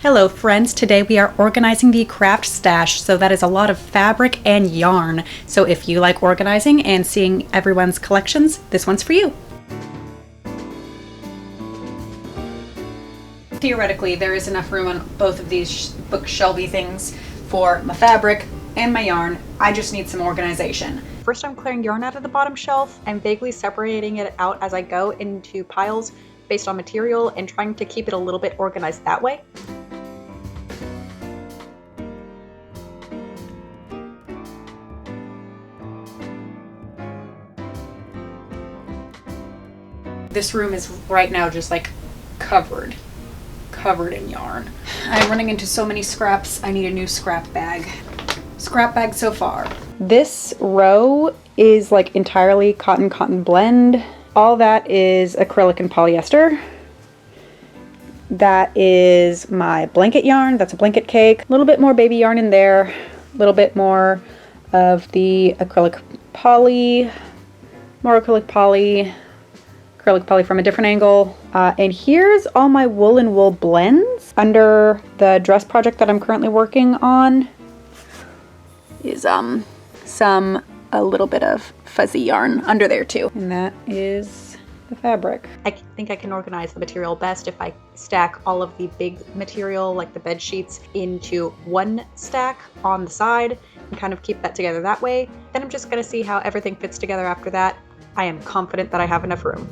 Hello friends, today we are organizing the craft stash, so that is a lot of fabric and yarn. So if you like organizing and seeing everyone's collections, this one's for you. Theoretically, there is enough room on both of these bookshelvy things for my fabric and my yarn. I just need some organization. First, I'm clearing yarn out of the bottom shelf. I'm vaguely separating it out as I go into piles based on material and trying to keep it a little bit organized that way. This room is right now just like covered in yarn. I'm running into so many scraps. I need a new scrap bag. Scrap bag so far. This row is like entirely cotton blend. All that is acrylic and polyester. That is my blanket yarn. That's a blanket cake. A little bit more baby yarn in there. A little bit more of the acrylic poly. More acrylic poly from a different angle. And here's all my wool and wool blends. Under the dress project that I'm currently working on is a little bit of fuzzy yarn under there too. And that is the fabric. I think I can organize the material best if I stack all of the big material like the bed sheets into one stack on the side and kind of keep that together that way. Then I'm just gonna see how everything fits together after that. I am confident that I have enough room.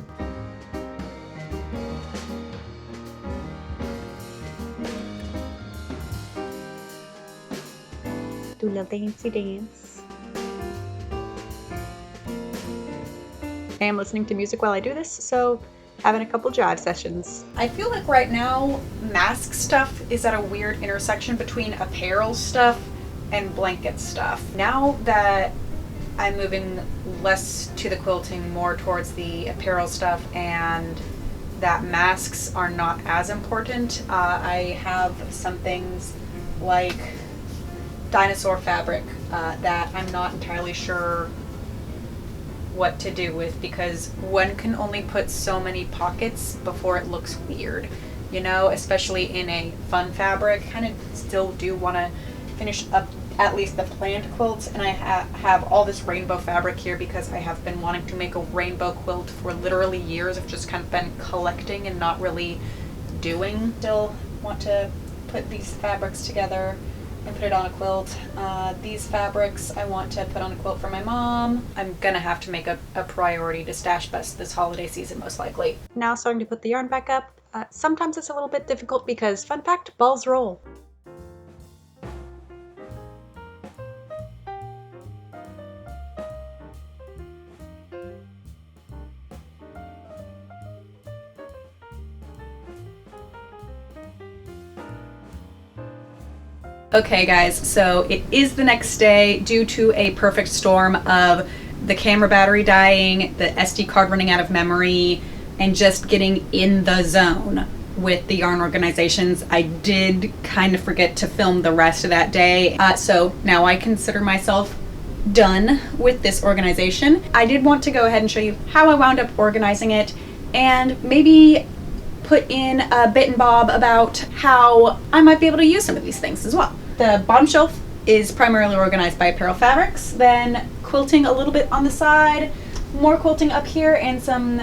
Do the dancey dance. I am listening to music while I do this, so having a couple jive sessions. I feel like right now mask stuff is at a weird intersection between apparel stuff and blanket stuff. Now that I'm moving less to the quilting, more towards the apparel stuff, and that masks are not as important, I have some things like dinosaur fabric that I'm not entirely sure what to do with, because one can only put so many pockets before it looks weird, you know, especially in a fun fabric. Kind of still do want to finish up at least the planned quilts, and I have all this rainbow fabric here because I have been wanting to make a rainbow quilt for literally years. I've just kind of been collecting and not really doing. Still want to put these fabrics together and put it on a quilt. These fabrics I want to put on a quilt for my mom. I'm gonna have to make a priority to stash best this holiday season, most likely. Now starting to put the yarn back up. Sometimes it's a little bit difficult because, fun fact, balls roll. Okay guys, so it is the next day due to a perfect storm of the camera battery dying, the SD card running out of memory, and just getting in the zone with the yarn organizations. I did kind of forget to film the rest of that day. So now I consider myself done with this organization. I did want to go ahead and show you how I wound up organizing it, and maybe put in a bit and bob about how I might be able to use some of these things as well. The bottom shelf is primarily organized by apparel fabrics, then quilting a little bit on the side, more quilting up here, and some,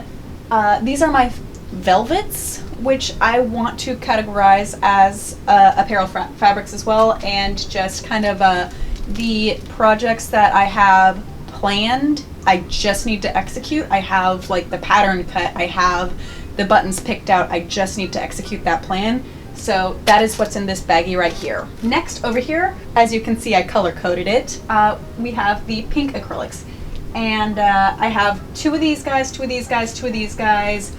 these are my velvets, which I want to categorize as apparel fabrics as well, and just kind of the projects that I have planned. I just need to execute. I have like the pattern cut, I have the buttons picked out, I just need to execute that plan. So that is what's in this baggie right here. Next, over here, as you can see, I color coded it. We have the pink acrylics. And I have two of these guys, two of these guys, two of these guys,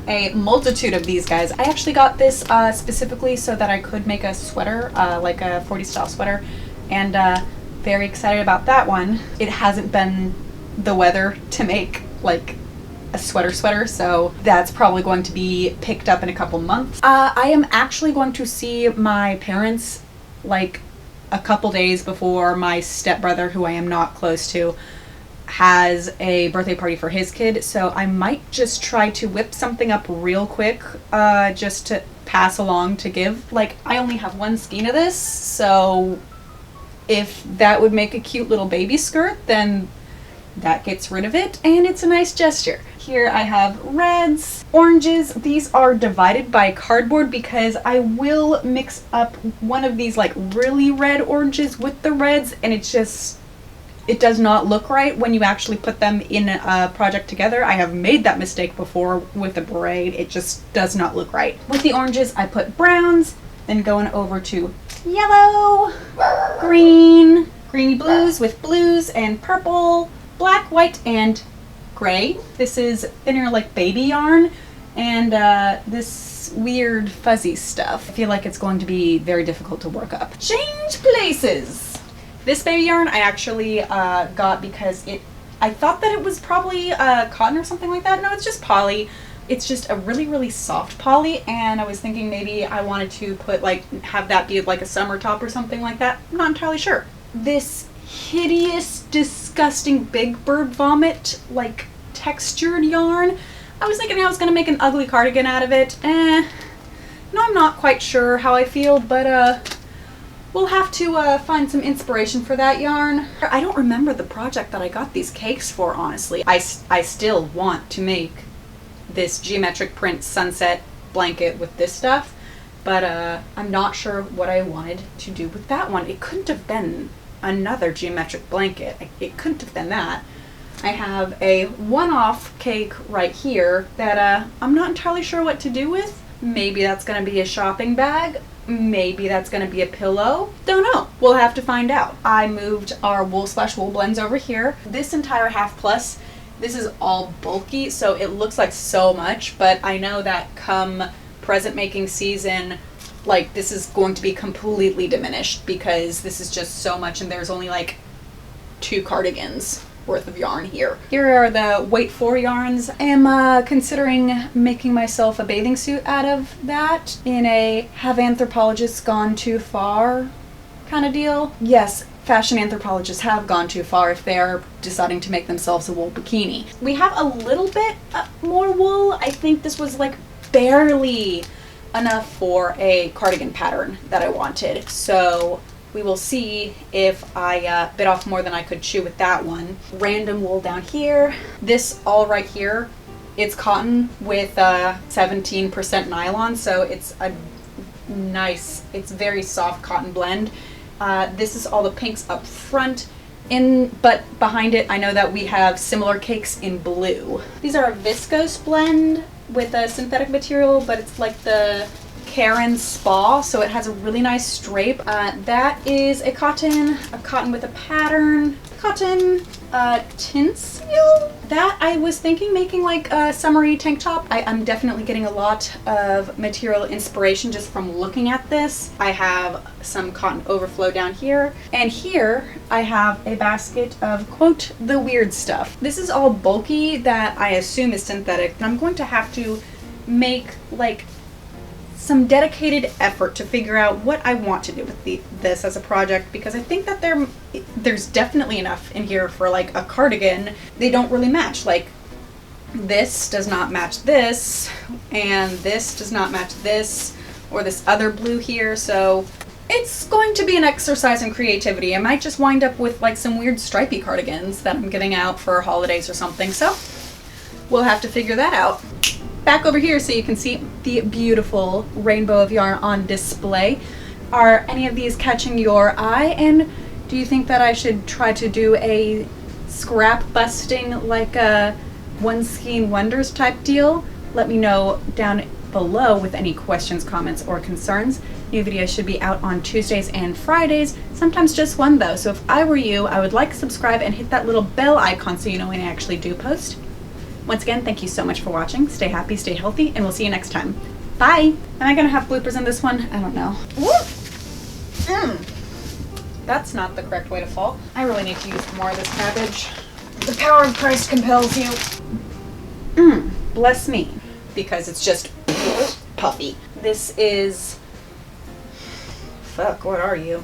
a multitude of these guys. I actually got this specifically so that I could make a sweater, like a 40s style sweater. And very excited about that one. It hasn't been the weather to make like a sweater, so that's probably going to be picked up in a couple months. I am actually going to see my parents like a couple days before my stepbrother, who I am not close to, has a birthday party for his kid, so I might just try to whip something up real quick just to pass along to give. Like, I only have one skein of this, so if that would make a cute little baby skirt, then that gets rid of it, and it's a nice gesture. Here I have reds, oranges. These are divided by cardboard because I will mix up one of these like really red oranges with the reds, and it does not look right when you actually put them in a project together. I have made that mistake before with a braid. It just does not look right. With the oranges, I put browns, then going over to yellow, green, greeny blues with blues and purple, black, white, and gray. This is thinner like baby yarn, and this weird fuzzy stuff. I feel like it's going to be very difficult to work up. Change places! This baby yarn I actually got because I thought that it was probably cotton or something like that. No, it's just poly. It's just a really, really soft poly, and I was thinking maybe I wanted to have that be like a summer top or something like that. I'm not entirely sure. This hideous, disgusting big bird vomit, like textured yarn. I was thinking I was gonna make an ugly cardigan out of it. No, I'm not quite sure how I feel, but we'll have to find some inspiration for that yarn. I don't remember the project that I got these cakes for, honestly. I still want to make this geometric print sunset blanket with this stuff, but I'm not sure what I wanted to do with that one. It couldn't have been another geometric blanket. It couldn't have been that. I have a one-off cake right here that I'm not entirely sure what to do with. Maybe that's going to be a shopping bag. Maybe that's going to be a pillow. Don't know. We'll have to find out. I moved our wool/wool blends over here. This entire half plus, this is all bulky, so it looks like so much, but I know that come present making season, like this is going to be completely diminished because this is just so much, and there's only like 2 cardigans worth of yarn here. Here are the weight 4 yarns. I am considering making myself a bathing suit out of that in a have anthropologists gone too far kind of deal. Yes, fashion anthropologists have gone too far if they're deciding to make themselves a wool bikini. We have a little bit more wool. I think this was like barely enough for a cardigan pattern that I wanted. So we will see if I bit off more than I could chew with that one. Random wool down here. This all right here, it's cotton with 17% nylon, so it's a nice, it's very soft cotton blend. This is all the pinks up front, but behind it I know that we have similar cakes in blue. These are a viscose blend with a synthetic material, but it's like the Karen Spa, so it has a really nice drape. That is a cotton with a pattern, cotton tinsel. That I was thinking making like a summery tank top. I'm definitely getting a lot of material inspiration just from looking at this. I have some cotton overflow down here, and here I have a basket of, quote, the weird stuff. This is all bulky that I assume is synthetic, and I'm going to have to make like some dedicated effort to figure out what I want to do with this as a project, because I think that there's definitely enough in here for like a cardigan. They don't really match. Like this does not match this, and this does not match this or this other blue here, so it's going to be an exercise in creativity. I might just wind up with like some weird stripy cardigans that I'm getting out for holidays or something, so we'll have to figure that out. Back over here so you can see the beautiful rainbow of yarn on display. Are any of these catching your eye, and do you think that I should try to do a scrap busting like a one skein wonders type deal? Let me know down below with any questions, comments, or concerns. New videos should be out on Tuesdays and Fridays, sometimes just one though, so if I were you, I would like, subscribe, and hit that little bell icon so you know when I actually do post. Once again, thank you so much for watching. Stay happy, stay healthy, and we'll see you next time. Bye! Am I gonna have bloopers in this one? I don't know. That's not the correct way to fall. I really need to use more of this cabbage. The power of Christ compels you. Bless me. Because it's just puffy. This is... Fuck, what are you?